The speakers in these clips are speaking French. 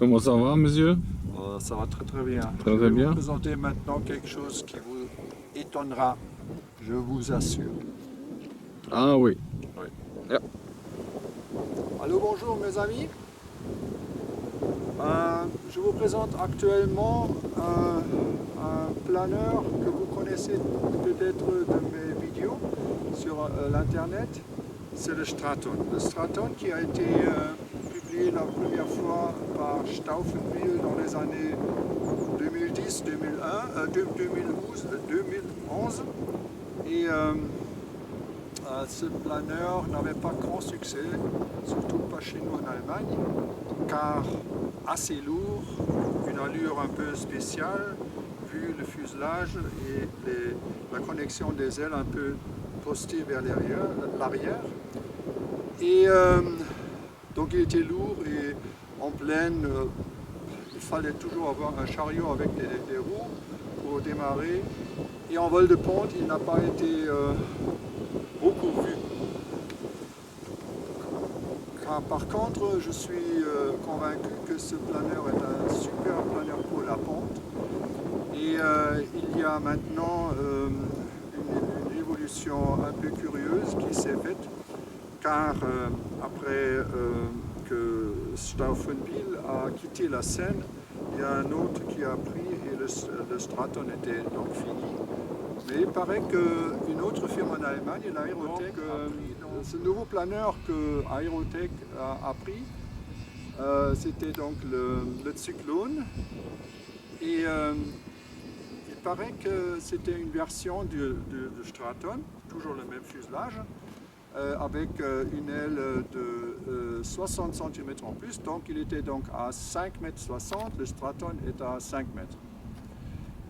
Comment ça va, monsieur? Ça va très très bien. Très, Je très vais bien. vous présenter maintenant quelque chose qui vous étonnera, je vous assure. Ah oui. Oui. Ja. Allô, bonjour mes amis. Je vous présente actuellement un planeur que vous connaissez peut-être de mes vidéos sur l'internet. C'est le Straton. Le Straton qui a été publié la première fois par Stauffenwil dans les années 2010, 2001, 2012, 2011. Et ce planeur n'avait pas grand succès, surtout pas chez nous en Allemagne, car assez lourd, une allure un peu spéciale, vu le fuselage et la connexion des ailes un peu postée vers l'arrière. Et donc il était lourd et en plaine, il fallait toujours avoir un chariot avec des roues pour démarrer. Et en vol de pente, il n'a pas été beaucoup vu. Par contre, je suis convaincu que ce planeur est un super planeur pour la pente. Et il y a maintenant une évolution un peu curieuse qui s'est faite, car après que Stauffenwil a quitté la scène, il y a un autre qui a pris et le Straton était donc fini. Mais il paraît qu'une autre firme en Allemagne, l'Aerotech, ce nouveau planeur que Aerotech a pris, c'était donc le Cyclone. Et il paraît que c'était une version de Straton, toujours le même fuselage, avec une aile de 60 cm en plus. Donc il était donc à 5,60 m, le Straton est à 5 mètres.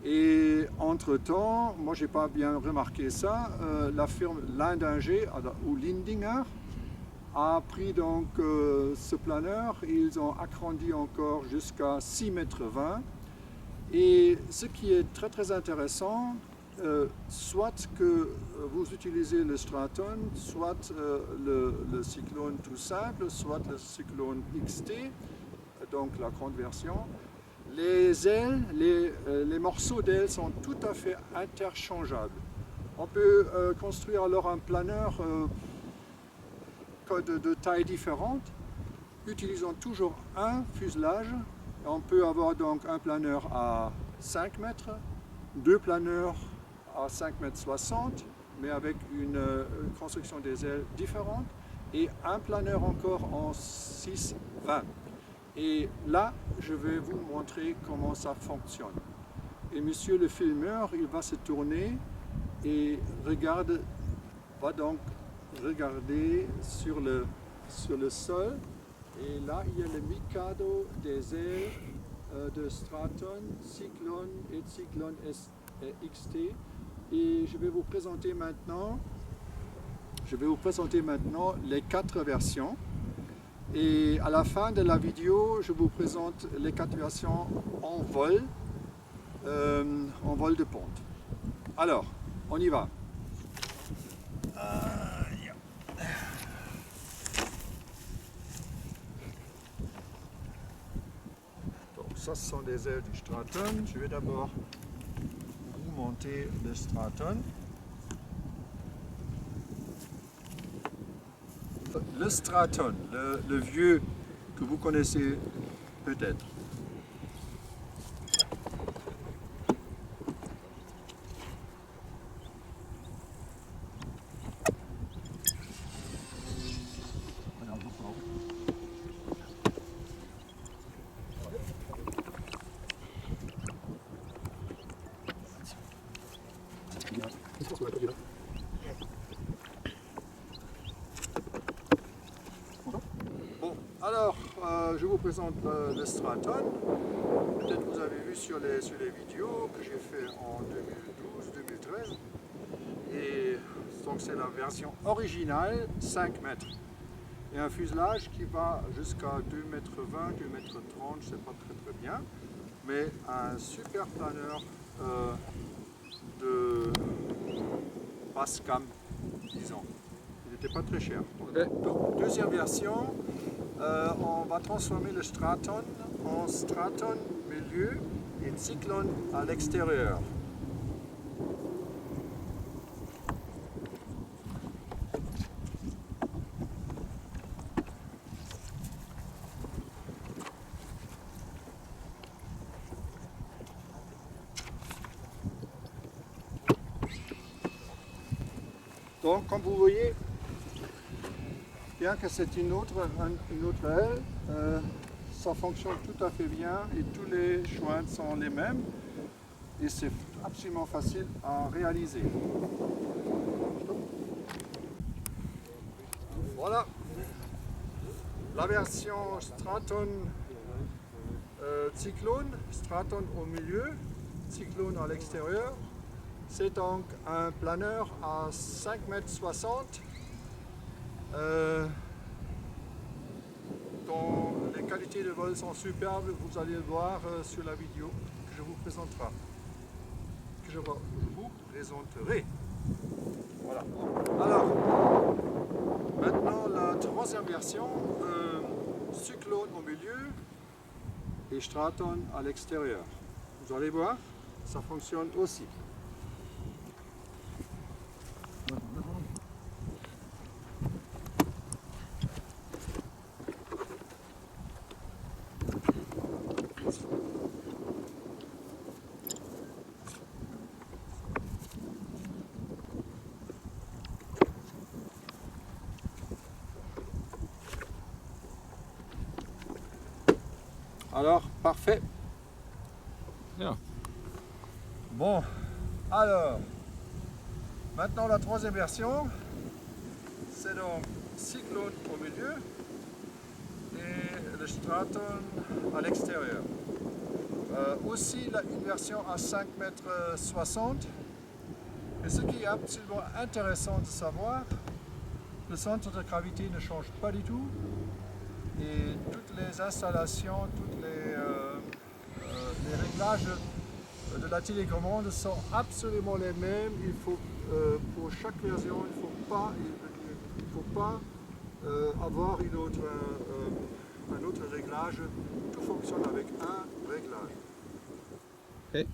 Et entre-temps, moi j'ai pas bien remarqué ça, la firme Lindinger ou Lindinger a pris donc ce planeur et ils ont agrandi encore jusqu'à 6,20 m. Et ce qui est très très intéressant, soit que vous utilisez le Straton, soit le Cyclone tout simple, soit le Cyclone XT, donc la grande version, les ailes, les morceaux d'ailes sont tout à fait interchangeables. On peut construire alors un planeur de taille différente, utilisant toujours un fuselage. On peut avoir donc un planeur à 5 mètres, deux planeurs à 5,60 m, mais avec une construction des ailes différente, et un planeur encore en 6,20. Et là, je vais vous montrer comment ça fonctionne. Et monsieur le filmeur, il va se tourner et va donc regarder sur le sol. Et là, il y a le Mikado des ailes de Straton, Cyclone et Cyclone XT. Et je vais vous présenter maintenant les 4 versions. Et à la fin de la vidéo, je vous présente les 4 versions en vol de pente. Alors, on y va. Donc ça, ce sont des ailes du Straton. Je vais d'abord vous monter le Straton. Le Straton, le vieux que vous connaissez peut-être. Bon, alors, je vous présente le Straton. Peut-être vous avez vu sur les vidéos que j'ai fait en 2012-2013. Et donc c'est la version originale, 5 mètres. Et un fuselage qui va jusqu'à 2,20 m, 2,30 m, je ne sais pas très bien. Mais un super planeur de basse gamme, disons. Il n'était pas très cher. Donc, deuxième version, on va transformer le Straton en straton milieu et cyclone à l'extérieur. Donc, comme vous voyez, bien que c'est une autre aile, ça fonctionne tout à fait bien et tous les joints sont les mêmes et c'est absolument facile à réaliser. Voilà la version Straton Cyclone, Straton au milieu, Cyclone à l'extérieur. C'est donc un planeur à 5,60 m dont les qualités de vol sont superbes, vous allez le voir sur la vidéo que je vous présenterai. Voilà. Alors, maintenant la troisième version, Cyclone au milieu et Straton à l'extérieur. Vous allez voir, ça fonctionne aussi. Alors, parfait. Ja. Bon, alors, maintenant la troisième version, c'est donc Cyclone au milieu et le Straton à l'extérieur. Aussi une version à 5,60 m. Et ce qui est absolument intéressant de savoir, le centre de gravité ne change pas du tout. Et toutes les installations, tous les réglages de la télécommande sont absolument les mêmes. Il faut, pour chaque version, il ne faut pas avoir un autre réglage. Tout fonctionne avec un réglage. Okay.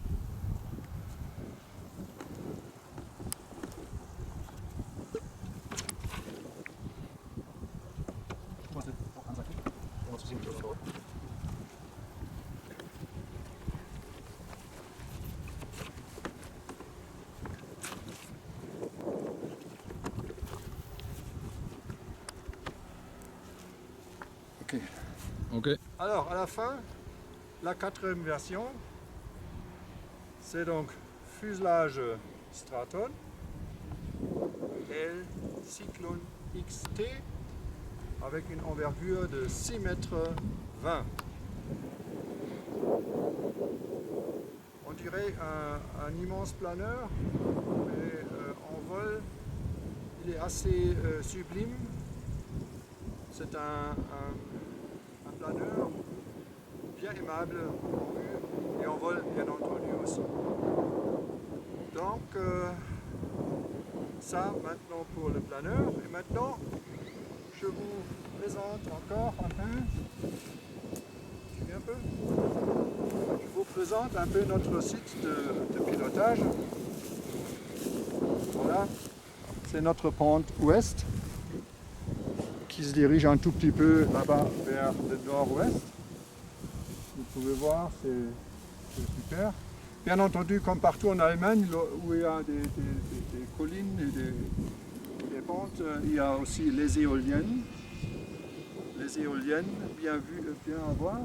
Ok. Ok. Alors, à la fin, la quatrième version, c'est donc fuselage Straton, L Cyclone XT, avec une envergure de 6,20 m. On dirait un immense planeur, mais en vol, il est assez sublime. C'est un planeur bien aimable en vue et en vol bien entendu aussi. Donc ça maintenant pour le planeur. Et maintenant je vous présente encore un peu, je vous présente un peu notre site de pilotage. Voilà, c'est notre pente ouest qui se dirige un tout petit peu là-bas vers le nord-ouest. Vous pouvez voir, c'est super. Bien entendu, comme partout en Allemagne, où il y a des collines et des pentes, il y a aussi les éoliennes. Les éoliennes, bien à voir.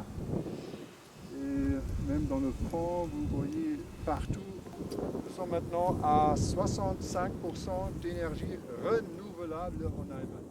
Et même dans le front, vous voyez partout, nous sommes maintenant à 65% d'énergie renouvelable en Allemagne.